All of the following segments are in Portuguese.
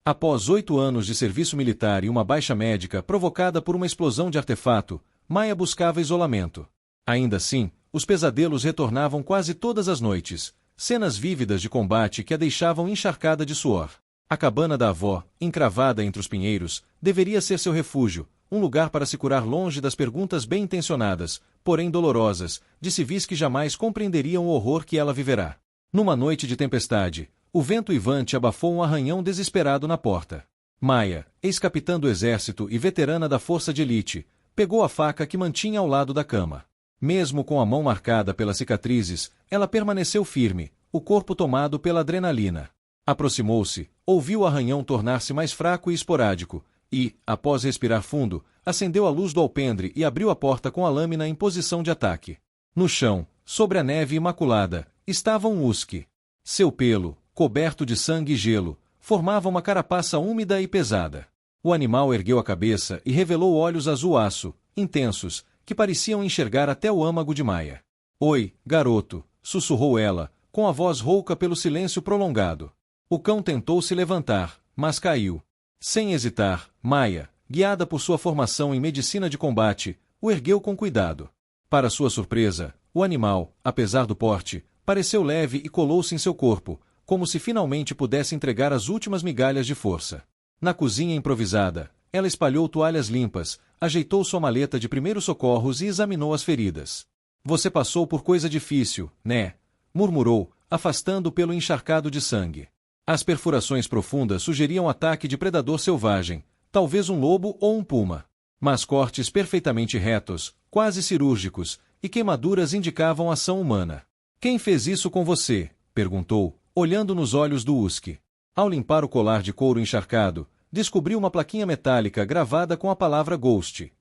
Após 8 anos de serviço militar e uma baixa médica provocada por uma explosão de artefato, Maya buscava isolamento. Ainda assim, os pesadelos retornavam quase todas as noites, cenas vívidas de combate que a deixavam encharcada de suor. A cabana da avó, encravada entre os pinheiros, deveria ser seu refúgio, um lugar para se curar longe das perguntas bem-intencionadas, porém dolorosas, de civis que jamais compreenderiam o horror que ela viverá. Numa noite de tempestade, o vento uivante abafou um arranhão desesperado na porta. Maya, ex-capitã do exército e veterana da força de elite, pegou a faca que mantinha ao lado da cama. Mesmo com a mão marcada pelas cicatrizes, ela permaneceu firme, o corpo tomado pela adrenalina. Aproximou-se, ouviu o arranhão tornar-se mais fraco e esporádico, e, após respirar fundo, acendeu a luz do alpendre e abriu a porta com a lâmina em posição de ataque. No chão, sobre a neve imaculada, estava um husky. Seu pelo, coberto de sangue e gelo, formava uma carapaça úmida e pesada. O animal ergueu a cabeça e revelou olhos azul-aço, intensos, que pareciam enxergar até o âmago de Maya. "Oi, garoto", sussurrou ela, com a voz rouca pelo silêncio prolongado. O cão tentou se levantar, mas caiu. Sem hesitar, Maya, guiada por sua formação em medicina de combate, o ergueu com cuidado. Para sua surpresa, o animal, apesar do porte, pareceu leve e colou-se em seu corpo, como se finalmente pudesse entregar as últimas migalhas de força. Na cozinha improvisada, ela espalhou toalhas limpas, ajeitou sua maleta de primeiros socorros e examinou as feridas. "Você passou por coisa difícil, né?", murmurou, afastando o pelo encharcado de sangue. As perfurações profundas sugeriam ataque de predador selvagem, talvez um lobo ou um puma. Mas cortes perfeitamente retos, quase cirúrgicos, e queimaduras indicavam ação humana. "Quem fez isso com você?", perguntou, olhando nos olhos do husky. Ao limpar o colar de couro encharcado, descobriu uma plaquinha metálica gravada com a palavra Ghost.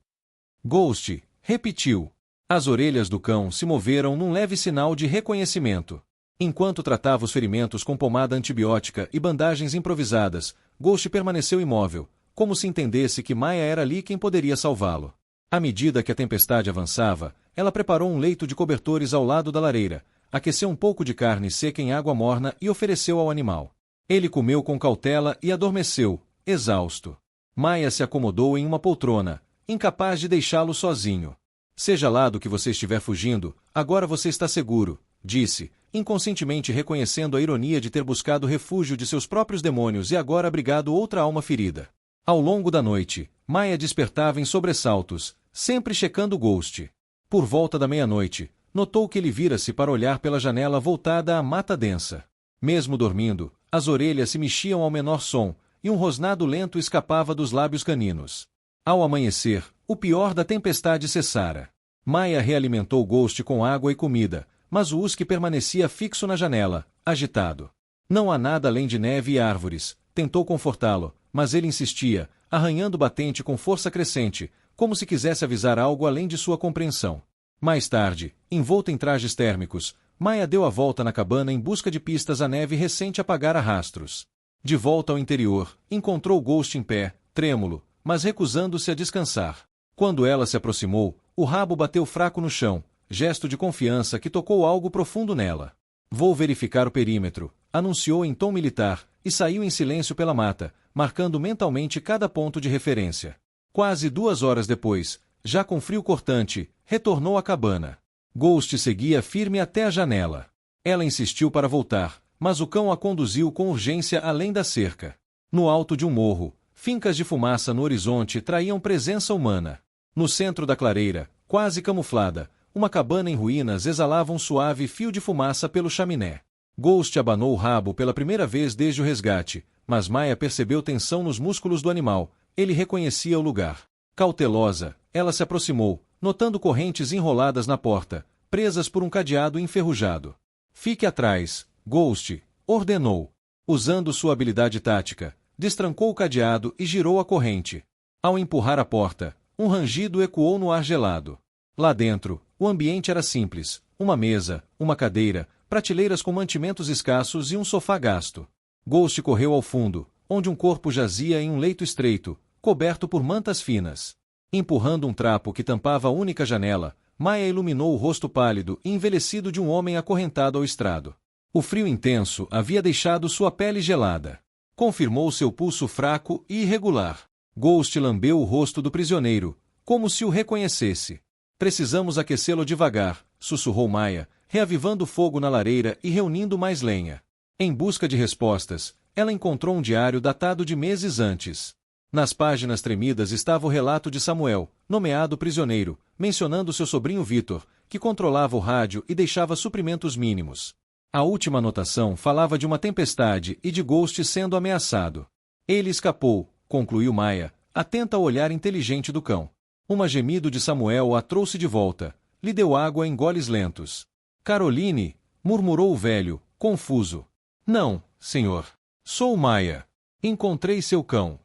"Ghost", repetiu. As orelhas do cão se moveram num leve sinal de reconhecimento. Enquanto tratava os ferimentos com pomada antibiótica e bandagens improvisadas, Ghost permaneceu imóvel, como se entendesse que Maya era ali quem poderia salvá-lo. À medida que a tempestade avançava, ela preparou um leito de cobertores ao lado da lareira, aqueceu um pouco de carne seca em água morna e ofereceu ao animal. Ele comeu com cautela e adormeceu, exausto. Maya se acomodou em uma poltrona, incapaz de deixá-lo sozinho. "Seja lá do que você estiver fugindo, agora você está seguro", disse, inconscientemente reconhecendo a ironia de ter buscado refúgio de seus próprios demônios e agora abrigado outra alma ferida. Ao longo da noite, Maya despertava em sobressaltos, sempre checando o Ghost. Por volta da meia-noite, notou que ele vira-se para olhar pela janela voltada à mata densa. Mesmo dormindo, as orelhas se mexiam ao menor som, e um rosnado lento escapava dos lábios caninos. Ao amanhecer, o pior da tempestade cessara. Maya realimentou Ghost com água e comida, mas o husky permanecia fixo na janela, agitado. "Não há nada além de neve e árvores", tentou confortá-lo, mas ele insistia, arranhando o batente com força crescente, como se quisesse avisar algo além de sua compreensão. Mais tarde, envolta em trajes térmicos, Maya deu a volta na cabana em busca de pistas à neve recente apagara rastros. De volta ao interior, encontrou Ghost em pé, trêmulo, mas recusando-se a descansar. Quando ela se aproximou, o rabo bateu fraco no chão, gesto de confiança que tocou algo profundo nela. "Vou verificar o perímetro", anunciou em tom militar, e saiu em silêncio pela mata, marcando mentalmente cada ponto de referência. Quase 2 horas depois, já com frio cortante, retornou à cabana. Ghost seguia firme até a janela. Ela insistiu para voltar, mas o cão a conduziu com urgência além da cerca. No alto de um morro, fincas de fumaça no horizonte traíam presença humana. No centro da clareira, quase camuflada, uma cabana em ruínas exalava um suave fio de fumaça pelo chaminé. Ghost abanou o rabo pela primeira vez desde o resgate, mas Maya percebeu tensão nos músculos do animal. Ele reconhecia o lugar. Cautelosa, ela se aproximou, notando correntes enroladas na porta, presas por um cadeado enferrujado. "Fique atrás", Ghost ordenou. Usando sua habilidade tática, destrancou o cadeado e girou a corrente. Ao empurrar a porta, um rangido ecoou no ar gelado. Lá dentro, o ambiente era simples: uma mesa, uma cadeira, prateleiras com mantimentos escassos e um sofá gasto. Ghost correu ao fundo, onde um corpo jazia em um leito estreito, coberto por mantas finas. Empurrando um trapo que tampava a única janela, Maya iluminou o rosto pálido e envelhecido de um homem acorrentado ao estrado. O frio intenso havia deixado sua pele gelada. confirmou seu pulso fraco e irregular. Ghost lambeu o rosto do prisioneiro, como se o reconhecesse. Precisamos aquecê-lo devagar, sussurrou Maya, reavivando o fogo na lareira e reunindo mais lenha. Em busca de respostas, ela encontrou um diário datado de meses antes. Nas páginas tremidas estava o relato de Samuel, nomeado prisioneiro, mencionando seu sobrinho Victor, que controlava o rádio e deixava suprimentos mínimos. A última anotação falava de uma tempestade e de Ghost sendo ameaçado. Ele escapou, concluiu Maya, atenta ao olhar inteligente do cão. Uma gemido de Samuel a trouxe de volta, lhe deu água em goles lentos. Caroline, murmurou o velho, confuso. Não, senhor. Sou Maya. Encontrei seu cão.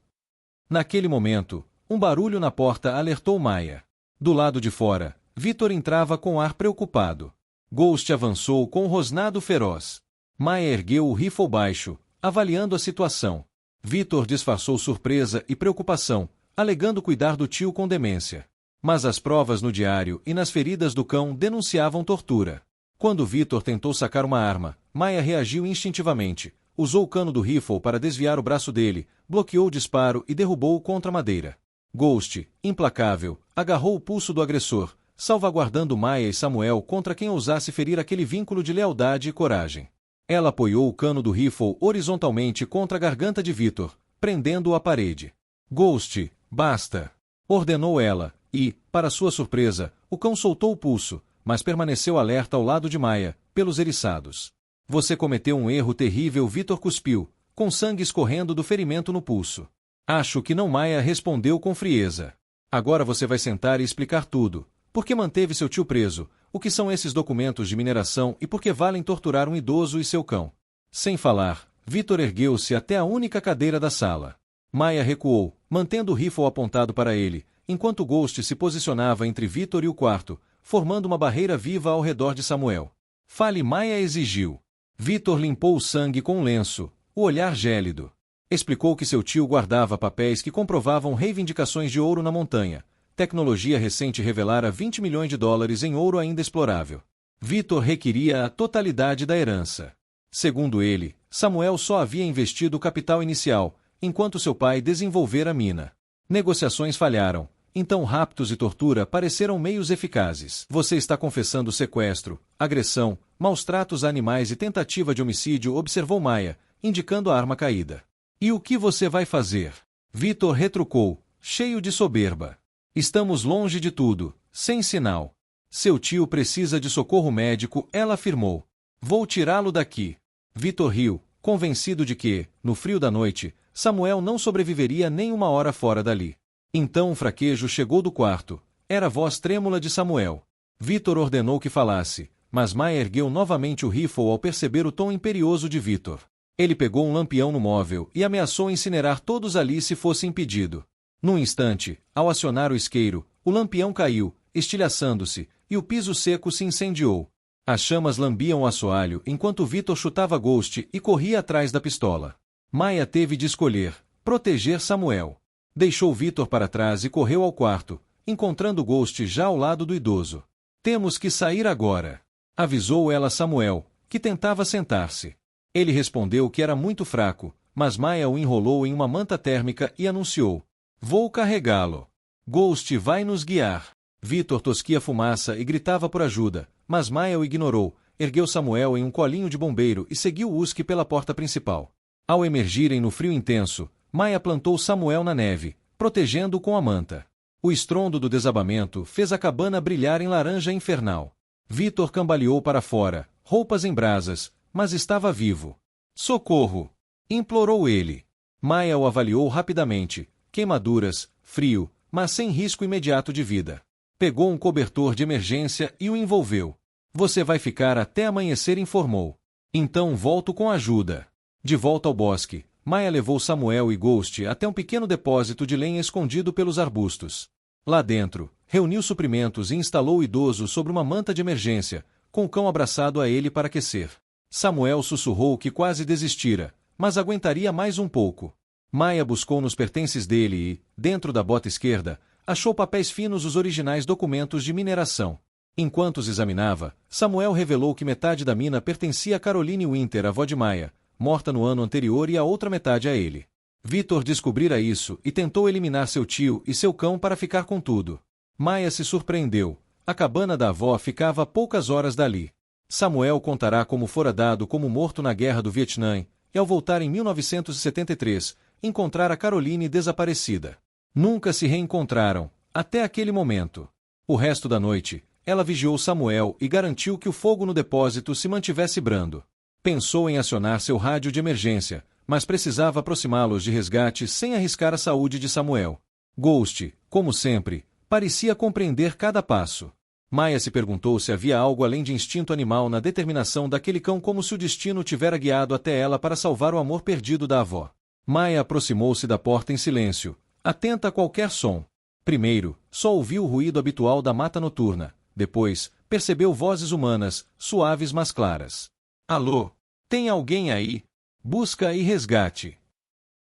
Naquele momento, um barulho na porta alertou Maya. Do lado de fora, Victor entrava com ar preocupado. Ghost avançou com um rosnado feroz. Maya ergueu o rifle baixo, avaliando a situação. Victor disfarçou surpresa e preocupação, alegando cuidar do tio com demência. Mas as provas no diário e nas feridas do cão denunciavam tortura. Quando Victor tentou sacar uma arma, Maya reagiu instintivamente, usou o cano do rifle para desviar o braço dele, bloqueou o disparo e derrubou-o contra a madeira. Ghost, implacável, agarrou o pulso do agressor, salvaguardando Maya e Samuel contra quem ousasse ferir aquele vínculo de lealdade e coragem. Ela apoiou o cano do rifle horizontalmente contra a garganta de Victor, prendendo-o à parede. Ghost, basta! Ordenou ela, e, para sua surpresa, o cão soltou o pulso, mas permaneceu alerta ao lado de Maya, pelos eriçados. Você cometeu um erro terrível, Victor cuspiu, com sangue escorrendo do ferimento no pulso. Acho que não, Maya respondeu com frieza. Agora você vai sentar e explicar tudo. Por que manteve seu tio preso? O que são esses documentos de mineração e por que valem torturar um idoso e seu cão? Sem falar, Victor ergueu-se até a única cadeira da sala. Maya recuou, mantendo o rifle apontado para ele, enquanto Ghost se posicionava entre Victor e o quarto, formando uma barreira viva ao redor de Samuel. Fale, Maya exigiu. Victor limpou o sangue com um lenço, o olhar gélido. Explicou que seu tio guardava papéis que comprovavam reivindicações de ouro na montanha. Tecnologia recente revelara $20 milhões em ouro ainda explorável. Victor requeria a totalidade da herança. Segundo ele, Samuel só havia investido o capital inicial, enquanto seu pai desenvolvera a mina. Negociações falharam, então raptos e tortura pareceram meios eficazes. Você está confessando sequestro, agressão, maus-tratos a animais e tentativa de homicídio, observou Maya, indicando a arma caída. E o que você vai fazer? Victor retrucou, cheio de soberba. Estamos longe de tudo, sem sinal. Seu tio precisa de socorro médico, ela afirmou. Vou tirá-lo daqui. Victor riu, convencido de que, no frio da noite, Samuel não sobreviveria nem uma hora fora dali. Então um fraquejo chegou do quarto. Era a voz trêmula de Samuel. Victor ordenou que falasse, mas Maya ergueu novamente o rifle ao perceber o tom imperioso de Victor. Ele pegou um lampião no móvel e ameaçou incinerar todos ali se fosse impedido. Num instante, ao acionar o isqueiro, o lampião caiu, estilhaçando-se, e o piso seco se incendiou. As chamas lambiam o assoalho enquanto Victor chutava Ghost e corria atrás da pistola. Maya teve de escolher, proteger Samuel. Deixou Victor para trás e correu ao quarto, encontrando Ghost já ao lado do idoso. Temos que sair agora, avisou ela a Samuel, que tentava sentar-se. Ele respondeu que era muito fraco, mas Maya o enrolou em uma manta térmica e anunciou. Vou carregá-lo. Ghost vai nos guiar. Victor tosquia fumaça e gritava por ajuda, mas Maya o ignorou, ergueu Samuel em um colinho de bombeiro e seguiu Husky pela porta principal. Ao emergirem no frio intenso, Maya plantou Samuel na neve, protegendo-o com a manta. O estrondo do desabamento fez a cabana brilhar em laranja infernal. Victor cambaleou para fora, roupas em brasas, mas estava vivo. Socorro! Implorou ele. Maya o avaliou rapidamente. Queimaduras, frio, mas sem risco imediato de vida. Pegou um cobertor de emergência e o envolveu. Você vai ficar até amanhecer, informou. Então volto com ajuda. De volta ao bosque, Maya levou Samuel e Ghost até um pequeno depósito de lenha escondido pelos arbustos. Lá dentro, reuniu suprimentos e instalou o idoso sobre uma manta de emergência, com o cão abraçado a ele para aquecer. Samuel sussurrou que quase desistira, mas aguentaria mais um pouco. Maya buscou nos pertences dele e, dentro da bota esquerda, achou papéis finos, os originais documentos de mineração. Enquanto os examinava, Samuel revelou que metade da mina pertencia a Caroline Winter, avó de Maya, morta no ano anterior, e a outra metade a ele. Vitor descobrira isso e tentou eliminar seu tio e seu cão para ficar com tudo. Maia se surpreendeu. A cabana da avó ficava a poucas horas dali. Samuel contará como fora dado como morto na Guerra do Vietnã, e ao voltar em 1973, encontrara Caroline desaparecida. Nunca se reencontraram, até aquele momento. O resto da noite, ela vigiou Samuel e garantiu que o fogo no depósito se mantivesse brando. Pensou em acionar seu rádio de emergência, mas precisava aproximá-los de resgate sem arriscar a saúde de Samuel. Ghost, como sempre, parecia compreender cada passo. Maia se perguntou se havia algo além de instinto animal na determinação daquele cão, como se o destino tivera guiado até ela para salvar o amor perdido da avó. Maia aproximou-se da porta em silêncio, atenta a qualquer som. Primeiro, só ouviu o ruído habitual da mata noturna. Depois, percebeu vozes humanas, suaves mas claras. Alô? Tem alguém aí? Busca e resgate.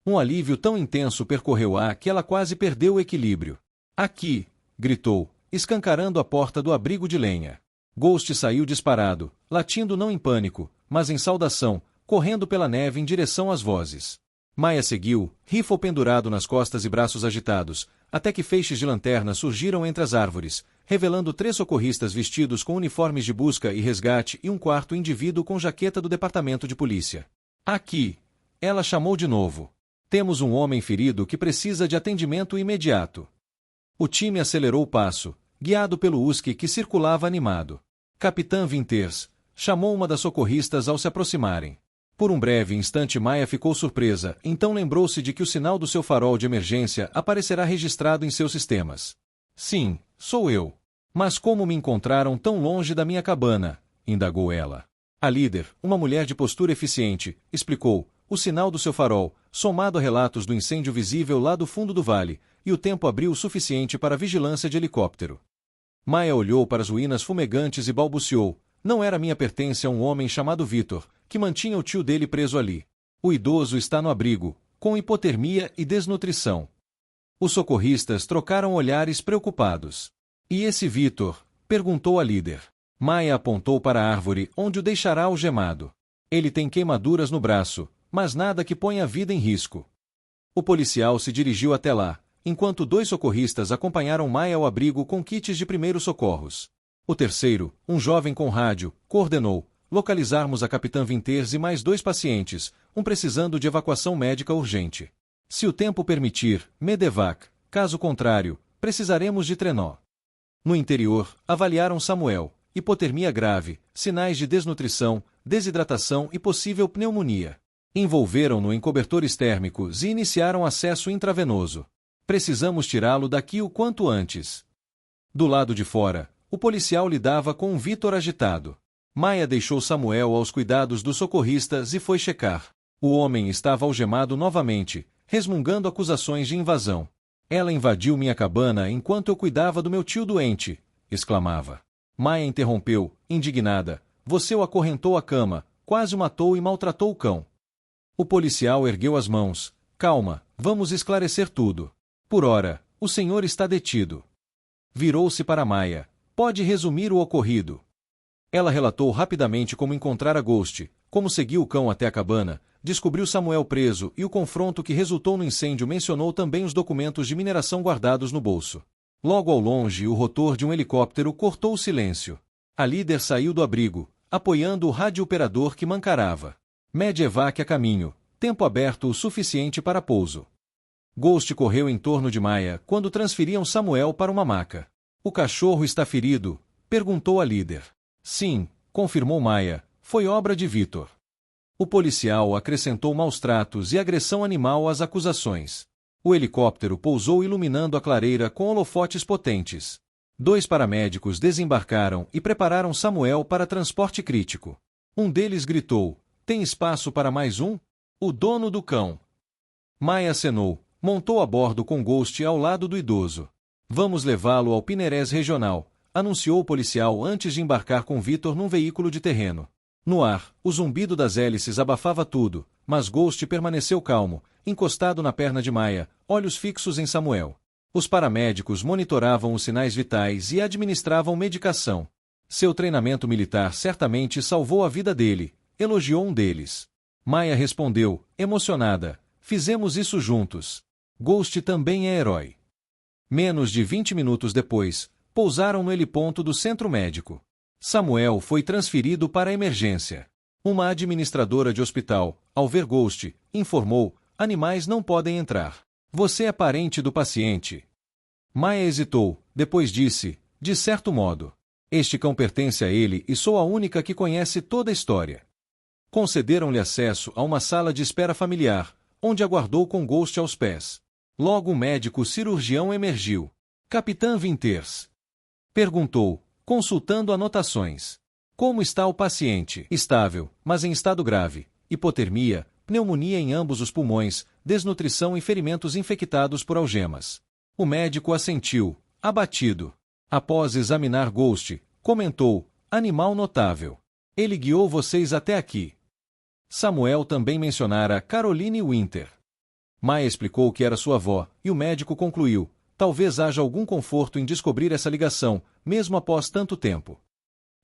Um alívio tão intenso percorreu-a que ela quase perdeu o equilíbrio. Aqui! Gritou, escancarando a porta do abrigo de lenha. Ghost saiu disparado, latindo não em pânico, mas em saudação, correndo pela neve em direção às vozes. Maia seguiu, rifle pendurado nas costas e braços agitados, até que feixes de lanterna surgiram entre as árvores, revelando 3 socorristas vestidos com uniformes de busca e resgate e um quarto indivíduo com jaqueta do departamento de polícia. Aqui! Ela chamou de novo. Temos um homem ferido que precisa de atendimento imediato. O time acelerou o passo, guiado pelo husky que circulava animado. Capitã Winters chamou uma das socorristas ao se aproximarem. Por um breve instante Maia ficou surpresa, então lembrou-se de que o sinal do seu farol de emergência aparecerá registrado em seus sistemas. Sim, sou eu. Mas como me encontraram tão longe da minha cabana? Indagou ela. A líder, uma mulher de postura eficiente, explicou: o sinal do seu farol, somado a relatos do incêndio visível lá do fundo do vale, e o tempo abriu o suficiente para a vigilância de helicóptero. Maia olhou para as ruínas fumegantes e balbuciou: não era minha pertence a um homem chamado Vitor, que mantinha o tio dele preso ali. O idoso está no abrigo, com hipotermia e desnutrição. Os socorristas trocaram olhares preocupados. E esse Vitor? Perguntou a líder. Maia apontou para a árvore onde o deixará algemado. Ele tem queimaduras no braço, mas nada que ponha a vida em risco. O policial se dirigiu até lá, enquanto 2 socorristas acompanharam Maia ao abrigo com kits de primeiros socorros. O terceiro, um jovem com rádio, coordenou: localizarmos a capitã Winters e mais 2 pacientes, um precisando de evacuação médica urgente. Se o tempo permitir, medevac; caso contrário, precisaremos de trenó. No interior, avaliaram Samuel: hipotermia grave, sinais de desnutrição, desidratação e possível pneumonia. Envolveram-no em cobertores térmicos e iniciaram acesso intravenoso. Precisamos tirá-lo daqui o quanto antes. Do lado de fora, o policial lidava com um Vitor agitado. Maia deixou Samuel aos cuidados dos socorristas e foi checar. O homem estava algemado novamente, resmungando acusações de invasão. Ela invadiu minha cabana enquanto eu cuidava do meu tio doente, exclamava. Maia interrompeu, indignada: você o acorrentou à cama, quase o matou e maltratou o cão. O policial ergueu as mãos: calma, vamos esclarecer tudo. Por ora, o senhor está detido. Virou-se para Maia: pode resumir o ocorrido. Ela relatou rapidamente como encontrara Ghost, como seguiu o cão até a cabana, descobriu Samuel preso e o confronto que resultou no incêndio. Mencionou também os documentos de mineração guardados no bolso. Logo ao longe, o rotor de um helicóptero cortou o silêncio. A líder saiu do abrigo, apoiando o radiooperador que mancarava. Medevac a caminho, tempo aberto o suficiente para pouso. Ghost correu em torno de Maia quando transferiam Samuel para uma maca. O cachorro está ferido? Perguntou a líder. Sim, confirmou Maia, foi obra de Vitor. O policial acrescentou maus tratos e agressão animal às acusações. O helicóptero pousou iluminando a clareira com holofotes potentes. 2 paramédicos desembarcaram e prepararam Samuel para transporte crítico. Um deles gritou: tem espaço para mais um? O dono do cão. Maia acenou, montou a bordo com Ghost ao lado do idoso. Vamos levá-lo ao Pinheirés Regional, anunciou o policial antes de embarcar com Vitor num veículo de terreno. No ar, o zumbido das hélices abafava tudo, mas Ghost permaneceu calmo, encostado na perna de Maia, olhos fixos em Samuel. Os paramédicos monitoravam os sinais vitais e administravam medicação. Seu treinamento militar certamente salvou a vida dele, elogiou um deles. Maia respondeu, emocionada, fizemos isso juntos. Ghost também é herói. Menos de 20 minutos depois, pousaram no heliponto do centro médico. Samuel foi transferido para a emergência. Uma administradora de hospital, ao ver Ghost, informou, animais não podem entrar. Você é parente do paciente. Maia hesitou, depois disse, de certo modo. Este cão pertence a ele e sou a única que conhece toda a história. Concederam-lhe acesso a uma sala de espera familiar, onde aguardou com Ghost aos pés. Logo o médico cirurgião emergiu. Capitã Winters perguntou, consultando anotações. Como está o paciente? Estável, mas em estado grave. Hipotermia, pneumonia em ambos os pulmões, desnutrição e ferimentos infectados por algemas. O médico assentiu, abatido. Após examinar Ghost, comentou, animal notável. Ele guiou vocês até aqui. Samuel também mencionara Caroline Winter. Maia explicou que era sua avó, e o médico concluiu, talvez haja algum conforto em descobrir essa ligação, mesmo após tanto tempo.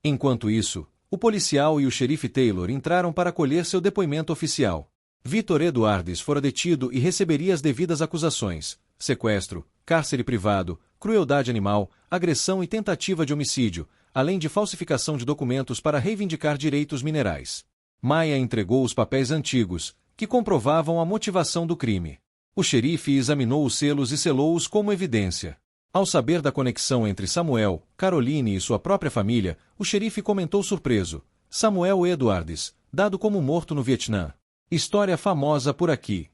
Enquanto isso, o policial e o xerife Taylor entraram para colher seu depoimento oficial. Vitor Eduardes fora detido e receberia as devidas acusações: sequestro, cárcere privado, crueldade animal, agressão e tentativa de homicídio, além de falsificação de documentos para reivindicar direitos minerais. Maia entregou os papéis antigos, que comprovavam a motivação do crime. O xerife examinou os selos e selou-os como evidência. Ao saber da conexão entre Samuel, Caroline e sua própria família, o xerife comentou surpreso: Samuel Eduardes, dado como morto no Vietnã. História famosa por aqui.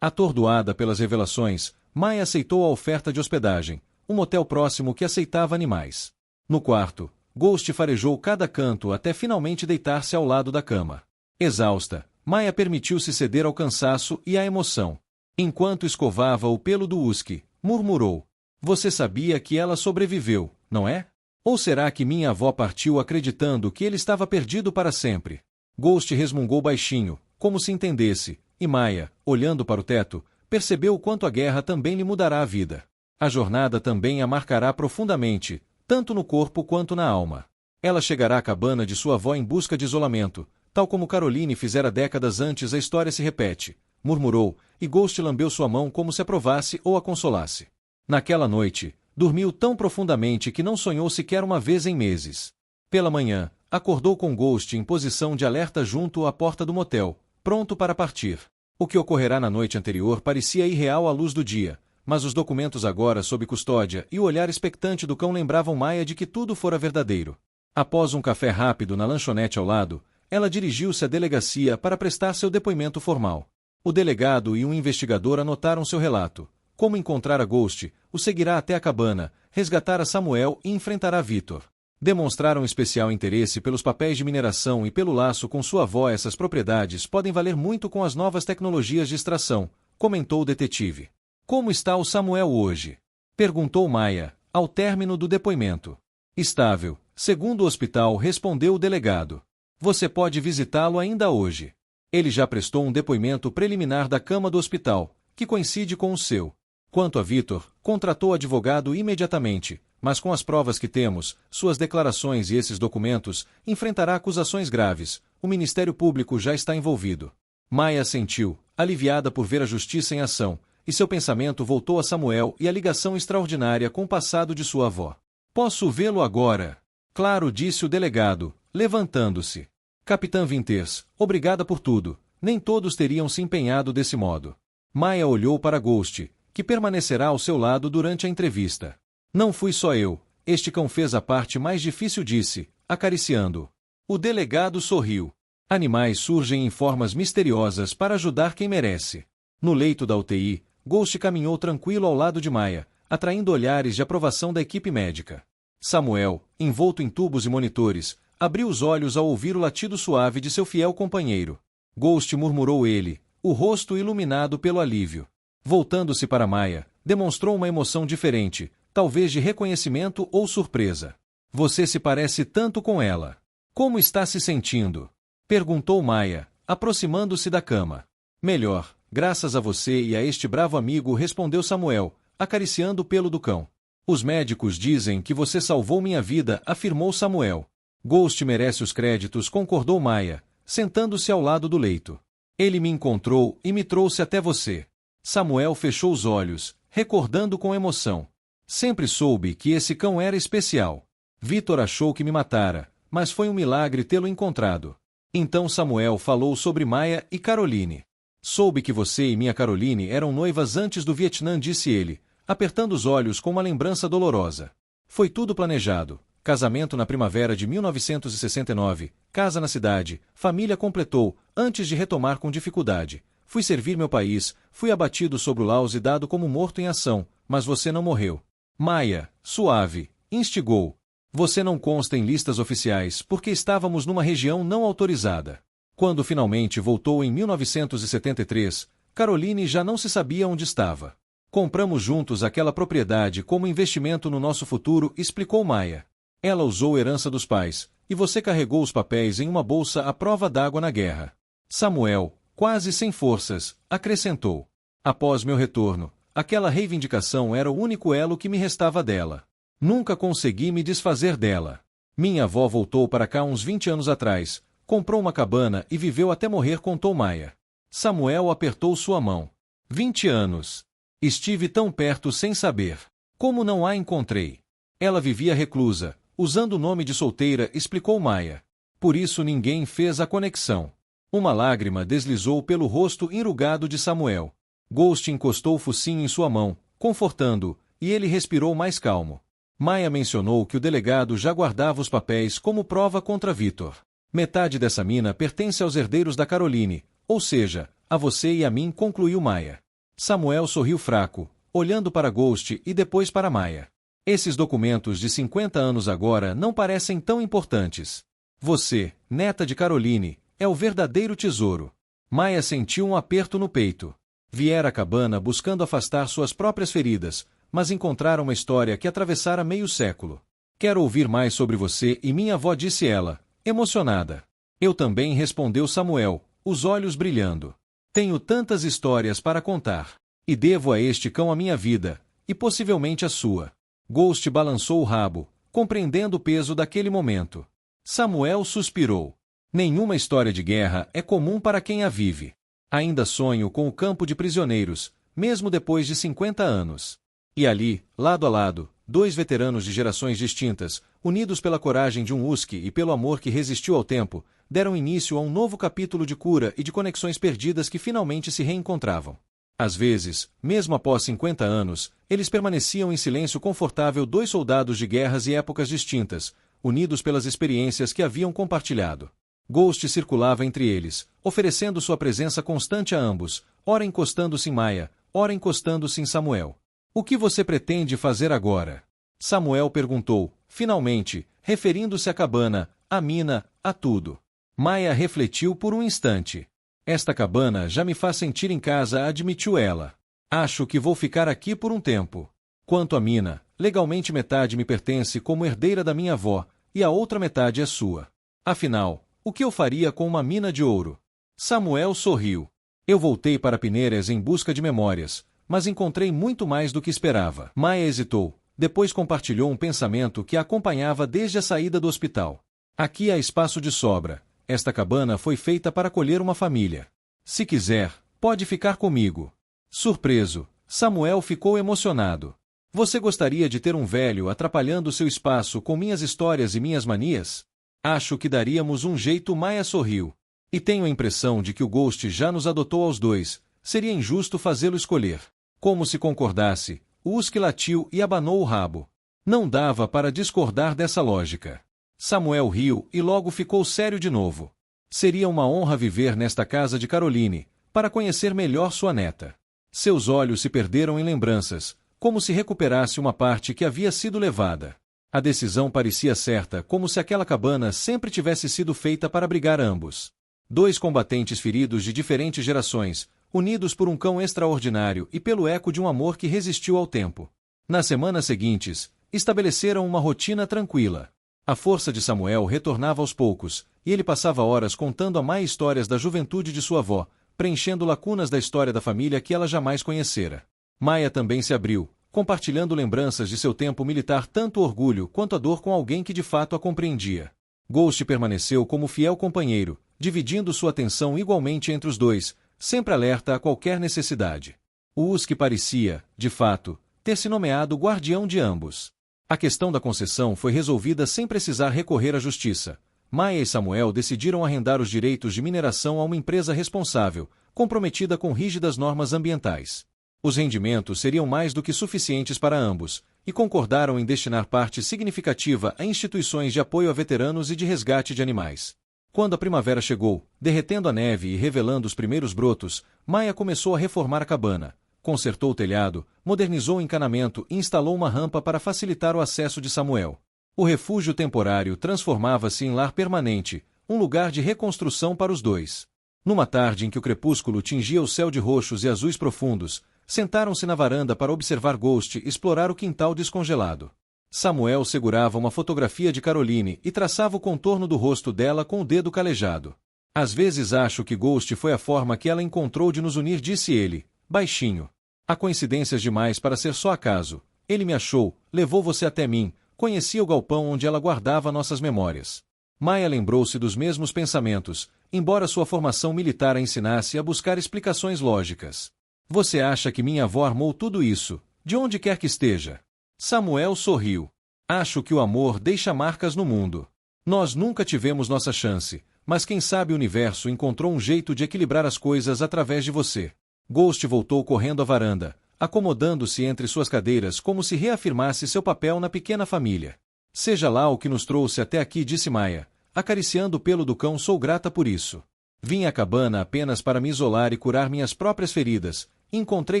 Atordoada pelas revelações, Maia aceitou a oferta de hospedagem, um motel próximo que aceitava animais. No quarto, Ghost farejou cada canto até finalmente deitar-se ao lado da cama. Exausta, Maia permitiu-se ceder ao cansaço e à emoção. Enquanto escovava o pelo do husky, murmurou: Você sabia que ela sobreviveu, não é? Ou será que minha avó partiu acreditando que ele estava perdido para sempre? Ghost resmungou baixinho, como se entendesse, e Maia, olhando para o teto, percebeu o quanto a guerra também lhe mudará a vida. A jornada também a marcará profundamente, tanto no corpo quanto na alma. Ela chegará à cabana de sua avó em busca de isolamento, tal como Caroline fizera décadas antes. A história se repete, murmurou, e Ghost lambeu sua mão como se aprovasse ou a consolasse. Naquela noite, dormiu tão profundamente que não sonhou sequer uma vez em meses. Pela manhã, acordou com Ghost em posição de alerta junto à porta do motel, pronto para partir. O que ocorrerá na noite anterior parecia irreal à luz do dia, mas os documentos agora sob custódia e o olhar expectante do cão lembravam Maia de que tudo fora verdadeiro. Após um café rápido na lanchonete ao lado, ela dirigiu-se à delegacia para prestar seu depoimento formal. O delegado e um investigador anotaram seu relato: como encontrar a Ghost, o seguirá até a cabana, resgatará Samuel e enfrentará Vitor. Demonstraram especial interesse pelos papéis de mineração e pelo laço com sua avó. Essas propriedades podem valer muito com as novas tecnologias de extração, comentou o detetive. Como está o Samuel hoje? Perguntou Maia, ao término do depoimento. Estável, segundo o hospital, respondeu o delegado. Você pode visitá-lo ainda hoje. Ele já prestou um depoimento preliminar da cama do hospital, que coincide com o seu. Quanto a Vitor, contratou advogado imediatamente, mas com as provas que temos, suas declarações e esses documentos, enfrentará acusações graves. O Ministério Público já está envolvido. Maia assentiu, aliviada por ver a justiça em ação, e seu pensamento voltou a Samuel e a ligação extraordinária com o passado de sua avó. Posso vê-lo agora? Claro, disse o delegado, levantando-se. Capitã Winters, obrigada por tudo. Nem todos teriam se empenhado desse modo. Maia olhou para Ghost, que permanecerá ao seu lado durante a entrevista. Não fui só eu. Este cão fez a parte mais difícil, disse, acariciando-o. O delegado sorriu. Animais surgem em formas misteriosas para ajudar quem merece. No leito da UTI, Ghost caminhou tranquilo ao lado de Maia, atraindo olhares de aprovação da equipe médica. Samuel, envolto em tubos e monitores, abriu os olhos ao ouvir o latido suave de seu fiel companheiro. Ghost, murmurou ele, o rosto iluminado pelo alívio. Voltando-se para Maia, demonstrou uma emoção diferente, talvez de reconhecimento ou surpresa. Você se parece tanto com ela. Como está se sentindo? Perguntou Maia, aproximando-se da cama. Melhor, graças a você e a este bravo amigo, respondeu Samuel, acariciando o pelo do cão. Os médicos dizem que você salvou minha vida, afirmou Samuel. Ghost merece os créditos, concordou Maia, sentando-se ao lado do leito. Ele me encontrou e me trouxe até você. Samuel fechou os olhos, recordando com emoção. Sempre soube que esse cão era especial. Vitor achou que me matara, mas foi um milagre tê-lo encontrado. Então Samuel falou sobre Maia e Caroline. Soube que você e minha Caroline eram noivas antes do Vietnã, disse ele, apertando os olhos com uma lembrança dolorosa. Foi tudo planejado. Casamento na primavera de 1969, casa na cidade, família completou, antes de retomar com dificuldade. Fui servir meu país, fui abatido sobre o Laos e dado como morto em ação, mas você não morreu. Maia, suave, instigou. Você não consta em listas oficiais porque estávamos numa região não autorizada. Quando finalmente voltou em 1973, Caroline já não se sabia onde estava. Compramos juntos aquela propriedade como investimento no nosso futuro, explicou Maia. Ela usou herança dos pais, e você carregou os papéis em uma bolsa à prova d'água na guerra. Samuel, quase sem forças, acrescentou. Após meu retorno, aquela reivindicação era o único elo que me restava dela. Nunca consegui me desfazer dela. Minha avó voltou para cá uns 20 anos atrás, comprou uma cabana e viveu até morrer, contou Maia. Samuel apertou sua mão. 20 anos. Estive tão perto sem saber. Como não a encontrei? Ela vivia reclusa, usando o nome de solteira, explicou Maia. Por isso ninguém fez a conexão. Uma lágrima deslizou pelo rosto enrugado de Samuel. Ghost encostou o focinho em sua mão, confortando-o, e ele respirou mais calmo. Maia mencionou que o delegado já guardava os papéis como prova contra Vitor. Metade dessa mina pertence aos herdeiros da Caroline, ou seja, a você e a mim, concluiu Maia. Samuel sorriu fraco, olhando para Ghost e depois para Maia. Esses documentos de 50 anos agora não parecem tão importantes. Você, neta de Caroline, é o verdadeiro tesouro. Maia sentiu um aperto no peito. Viera à cabana buscando afastar suas próprias feridas, mas encontrara uma história que atravessara meio século. Quero ouvir mais sobre você e minha avó, disse ela, emocionada. Eu também, respondeu Samuel, os olhos brilhando. Tenho tantas histórias para contar. E devo a este cão a minha vida, e possivelmente a sua. Ghost balançou o rabo, compreendendo o peso daquele momento. Samuel suspirou. Nenhuma história de guerra é comum para quem a vive. Ainda sonho com o campo de prisioneiros, mesmo depois de 50 anos. E ali, lado a lado, dois veteranos de gerações distintas, unidos pela coragem de um husky e pelo amor que resistiu ao tempo, deram início a um novo capítulo de cura e de conexões perdidas que finalmente se reencontravam. Às vezes, mesmo após 50 anos, eles permaneciam em silêncio confortável, dois soldados de guerras e épocas distintas, unidos pelas experiências que haviam compartilhado. Ghost circulava entre eles, oferecendo sua presença constante a ambos, ora encostando-se em Maia, ora encostando-se em Samuel. O que você pretende fazer agora? Samuel perguntou, finalmente, referindo-se à cabana, à mina, a tudo. Maia refletiu por um instante. Esta cabana já me faz sentir em casa, admitiu ela. Acho que vou ficar aqui por um tempo. Quanto à mina, legalmente metade me pertence como herdeira da minha avó, e a outra metade é sua. Afinal, o que eu faria com uma mina de ouro? Samuel sorriu. Eu voltei para Pineiras em busca de memórias, mas encontrei muito mais do que esperava. Maia hesitou, depois compartilhou um pensamento que a acompanhava desde a saída do hospital. Aqui há espaço de sobra. Esta cabana foi feita para acolher uma família. Se quiser, pode ficar comigo. Surpreso, Samuel ficou emocionado. Você gostaria de ter um velho atrapalhando seu espaço com minhas histórias e minhas manias? Acho que daríamos um jeito, Maia sorriu. E tenho a impressão de que o Ghost já nos adotou aos dois. Seria injusto fazê-lo escolher. Como se concordasse, o husky latiu e abanou o rabo. Não dava para discordar dessa lógica. Samuel riu e logo ficou sério de novo. Seria uma honra viver nesta casa de Caroline, para conhecer melhor sua neta. Seus olhos se perderam em lembranças, como se recuperasse uma parte que havia sido levada. A decisão parecia certa, como se aquela cabana sempre tivesse sido feita para abrigar ambos. Dois combatentes feridos de diferentes gerações, unidos por um cão extraordinário e pelo eco de um amor que resistiu ao tempo. Nas semanas seguintes, estabeleceram uma rotina tranquila. A força de Samuel retornava aos poucos, e ele passava horas contando a Maia histórias da juventude de sua avó, preenchendo lacunas da história da família que ela jamais conhecera. Maia também se abriu, compartilhando lembranças de seu tempo militar, tanto orgulho quanto a dor com alguém que de fato a compreendia. Ghost permaneceu como fiel companheiro, dividindo sua atenção igualmente entre os dois, sempre alerta a qualquer necessidade. O Husky parecia, de fato, ter se nomeado guardião de ambos. A questão da concessão foi resolvida sem precisar recorrer à justiça. Maya e Samuel decidiram arrendar os direitos de mineração a uma empresa responsável, comprometida com rígidas normas ambientais. Os rendimentos seriam mais do que suficientes para ambos, e concordaram em destinar parte significativa a instituições de apoio a veteranos e de resgate de animais. Quando a primavera chegou, derretendo a neve e revelando os primeiros brotos, Maya começou a reformar a cabana. Consertou o telhado, modernizou o encanamento e instalou uma rampa para facilitar o acesso de Samuel. O refúgio temporário transformava-se em lar permanente, um lugar de reconstrução para os dois. Numa tarde em que o crepúsculo tingia o céu de roxos e azuis profundos, sentaram-se na varanda para observar Ghost explorar o quintal descongelado. Samuel segurava uma fotografia de Caroline e traçava o contorno do rosto dela com o dedo calejado. Às vezes acho que Ghost foi a forma que ela encontrou de nos unir, disse ele, baixinho. Há coincidências demais para ser só acaso. Ele me achou, levou você até mim, conhecia o galpão onde ela guardava nossas memórias. Maya lembrou-se dos mesmos pensamentos, embora sua formação militar a ensinasse a buscar explicações lógicas. Você acha que minha avó armou tudo isso, de onde quer que esteja? Samuel sorriu. Acho que o amor deixa marcas no mundo. Nós nunca tivemos nossa chance, mas quem sabe o universo encontrou um jeito de equilibrar as coisas através de você. Ghost voltou correndo à varanda, acomodando-se entre suas cadeiras como se reafirmasse seu papel na pequena família. Seja lá o que nos trouxe até aqui, disse Maya, acariciando o pelo do cão. Sou grata por isso. Vim à cabana apenas para me isolar e curar minhas próprias feridas. Encontrei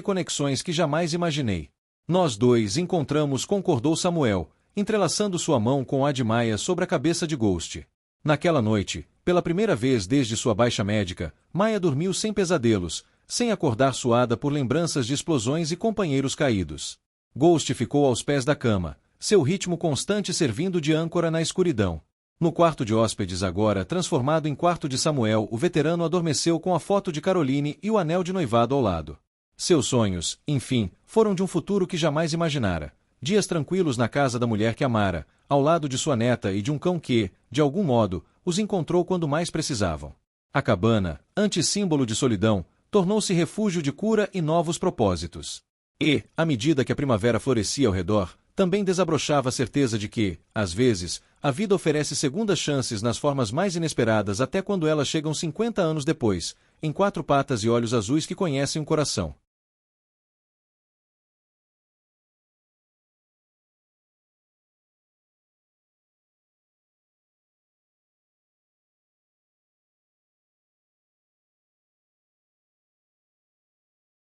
conexões que jamais imaginei. Nós dois encontramos, concordou Samuel, entrelaçando sua mão com a de Maya sobre a cabeça de Ghost. Naquela noite, pela primeira vez desde sua baixa médica, Maya dormiu sem pesadelos, sem acordar suada por lembranças de explosões e companheiros caídos. Ghost ficou aos pés da cama, seu ritmo constante servindo de âncora na escuridão. No quarto de hóspedes, agora transformado em quarto de Samuel, o veterano adormeceu com a foto de Caroline e o anel de noivado ao lado. Seus sonhos, enfim, foram de um futuro que jamais imaginara. Dias tranquilos na casa da mulher que amara, ao lado de sua neta e de um cão que, de algum modo, os encontrou quando mais precisavam. A cabana, antissímbolo de solidão, tornou-se refúgio de cura e novos propósitos. E, à medida que a primavera florescia ao redor, também desabrochava a certeza de que, às vezes, a vida oferece segundas chances nas formas mais inesperadas, até quando elas chegam 50 anos depois, em quatro patas e olhos azuis que conhecem o coração.